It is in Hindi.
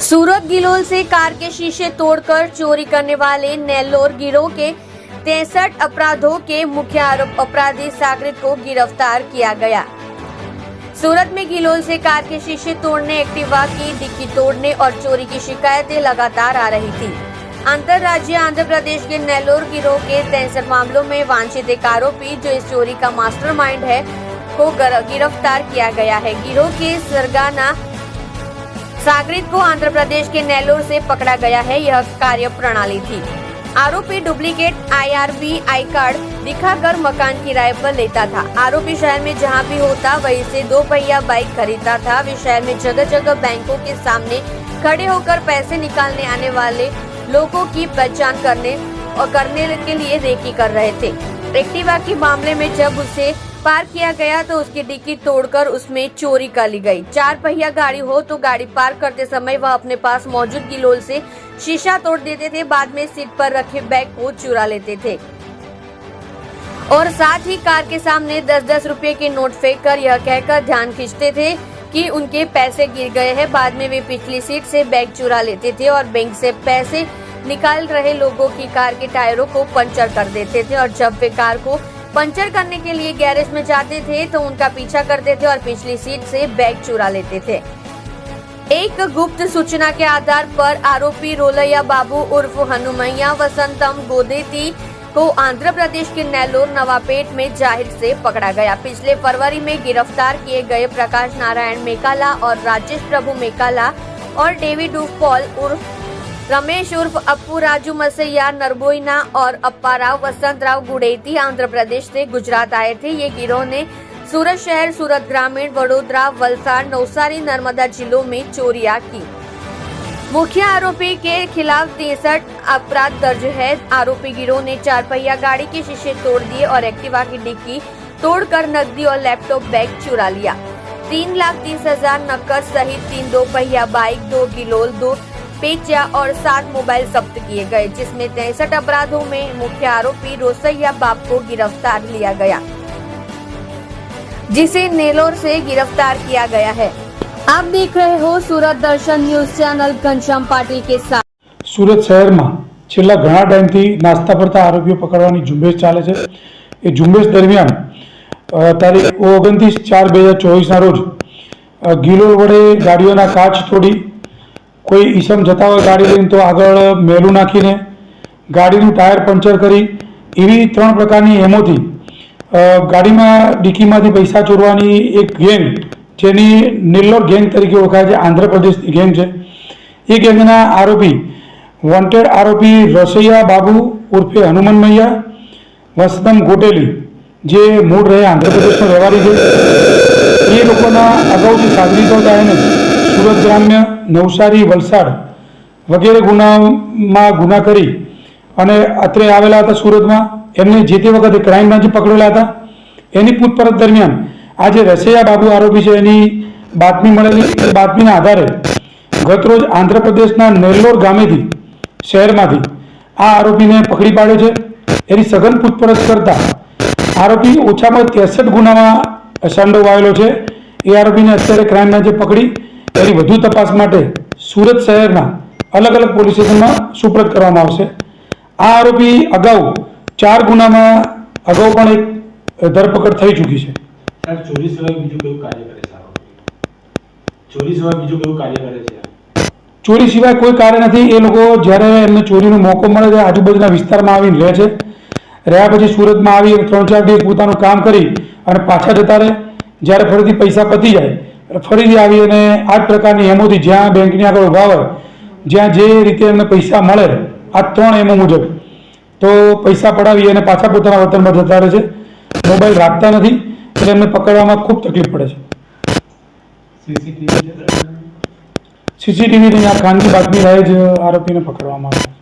सूरत गिलोल से कार के शीशे तोड़कर चोरी करने वाले नेल्लोर गिरोह के 63 अपराधों के मुख्य अपराधी सागरित को गिरफ्तार किया गया। सूरत में गिलोल से कार के शीशे तोड़ने, एक्टिवा की डिक्की तोड़ने और चोरी की शिकायतें लगातार आ रही थी। अंतरराज्यीय आंध्र प्रदेश के नेल्लोर गिरोह के 63 मामलों में वांछित एक आरोपी जो इस चोरी का मास्टरमाइंड है को गिरफ्तार किया गया है। गिरोह के सरगना सागरित को आंध्र प्रदेश के नेल्लोर से पकड़ा गया है। यह कार्य प्रणाली थी। आरोपी डुप्लीकेट IRV आई कार्ड दिखाकर मकान किराए पर लेता था। आरोपी शहर में जहां भी होता वहीं से 2 पहिया बाइक खरीदता था। वे शहर में जगह जगह बैंकों के सामने खड़े होकर पैसे निकालने आने वाले लोगों की पहचान करने के लिए रेकी कर रहे थे। एक्टिवा के मामले में जब उसे पार्क किया गया तो उसकी डिक्की तोड़कर उसमें चोरी कर ली गई। 4 पहिया गाड़ी हो तो गाड़ी पार्क करते समय वह अपने पास मौजूद गिलोल से शीशा तोड़ देते थे। बाद में सीट पर रखे बैग को चुरा लेते थे और साथ ही कार के सामने 10-10 रुपए के नोट फेंक कर यह कहकर ध्यान खींचते थे कि उनके पैसे गिर गए हैं। बाद में वे पिछली सीट से बैग चुरा लेते थे और बैंक से पैसे निकाल रहे लोगों की कार के टायरों को पंचर कर देते थे और जब वे कार को पंचर करने के लिए गैरेज में जाते थे तो उनका पीछा करते थे और पिछली सीट से बैग चुरा लेते थे। एक गुप्त सूचना के आधार पर आरोपी रोलैया बाबू उर्फ हनुमैया वसंतम गोदेती को आंध्र प्रदेश के नेल्लोर नवापेट में जाहिर से पकड़ा गया। पिछले फरवरी में गिरफ्तार किए गए प्रकाश नारायण मेकाला और राजेश प्रभु मेकाला और डेविड उर्फ पॉल उर्फ रमेश उर्फ अप्पू राजू मसैया नरबोइना और अप्पाराव वसंतराव गुड़ेती आंध्र प्रदेश से गुजरात आए थे। ये गिरोह ने सूरत शहर, सूरत ग्रामीण, वडोदरा, वलसाड़, नवसारी, नर्मदा जिलों में चोरियां की। मुख्य आरोपी के खिलाफ 63 अपराध दर्ज है। आरोपी गिरोह ने 4 पहिया गाड़ी के शीशे तोड़ दिए और एक्टिवा की डिक्की तोड़कर नकदी और लैपटॉप बैग चुरा लिया। 3,30,000 नकद सहित 3 2 पहिया बाइक, 2 गिलोल, 2 पेचा और 7 मोबाइल जब्त किए गए, जिसमें 63 अपराधों में मुख्य आरोपी रोसैया बाप को गिरफ्तार लिया गया, जिसे नेल्लोर से गिरफ्तार किया गया है। आप देख रहे हो सूरत दर्शन न्यूज चैनल घनश्याम पाटिल के साथ। सूरत शहर में छेल्ला घणा टाइमथी नास्ता फरता आरोपीओ पकड़वानी झुंबेश चाले छे। ए झुंबेश दरमियान तारीख 29/4/2024 ना रोज गिलोल वडे गाड़ीओना काच तोड़ी कोई ईसम जता होय गाड़ी लईने तो आगळ मेलू नाखीने गाड़ीनुं टायर पंचर करी एवी 3 प्रकारनी एमोथी गाड़ीमां डिक्कीमांथी पैसा चोरवानी एक गैंग जेनी नेल्लोर गैंग तरीके ओळखाय छे, आंध्र प्रदेशनी गैंग छे। ए गैंगना आरोपी वॉन्टेड आरोपी रोसैया बाबू उर्फे हनुमान मैया वसंतम गोटेली जे मूळ रहे आंध्र प्रदेशनो रहेवासी छे। ए लोकोना अगाउथी सागरीतो थायने सूरत ग्राम्य, नवसारी, वलसाड़ वगैरह गुना करी अने अत्रे आवेला हता। सूरतमां एमने जे ते वखते क्राइम ब्रांचे पकड़ेला हता। एनी पूछपरछ दरमियान आज रसैया बाबू आरोपी छे एनी बातमी मळेली बातमीना आधारे गतरोज आंध्र प्रदेशना नेल्लोर गामेथी शहेरमांथी आ आरोपीने पकड़ी पाड्यो छे। एनी सघन पूछपरछ करता आरोपी ओछामां 63 गुनामां संडोवायेलो छे। ए आरोपीने अत्यारे क्राइम ब्रांचे पकड़ी एनी વધુ તપાસ માટે सूरत शहरना अलग अलग पोलीस स्टेशनमां सुप्रत करवामां आवशे। आ आरोपी अगाऊ 4 गुनामां अगाऊ पण एक धरपकड़ थई चूकी छे। चोरी सिवाय बीजું કયું કાર્ય કરે છે આરોપી? ચોરી સિવાય બીજું કયું કાર્ય કરે છે? ચોરી સિવાય કોઈ કાર્ય નથી। એ લોકો જ્યારે એમને ચોરીનો મોકો મળે છે આજુબાજુના વિસ્તારમાં આવીને રહે છે। રહ્યા પછી સુરતમાં આવી 3-4 દિવસ પોતાનું કામ કરી અને પાછા જતા રહે। જ્યારે ફરીથી પૈસા પતી જાય ફરીથી આવી અને આ જ પ્રકારની એમોથી જ્યાં બેંકની આગળ ઊભા હોય જ્યાં જે રીતે એમને પૈસા મળે આ 3 એમો મુજબ તો પૈસા પડાવી અને પાછા પોતાના વતનમાં જતા રહે છે। મોબાઈલ રાખતા નથી એટલે એમને પકડવામાં ખૂબ તકલીફ પડે છે। સીસીટીવીની આ ખાનગી બાતમી રહે જ આરોપીને પકડવામાં આવે છે।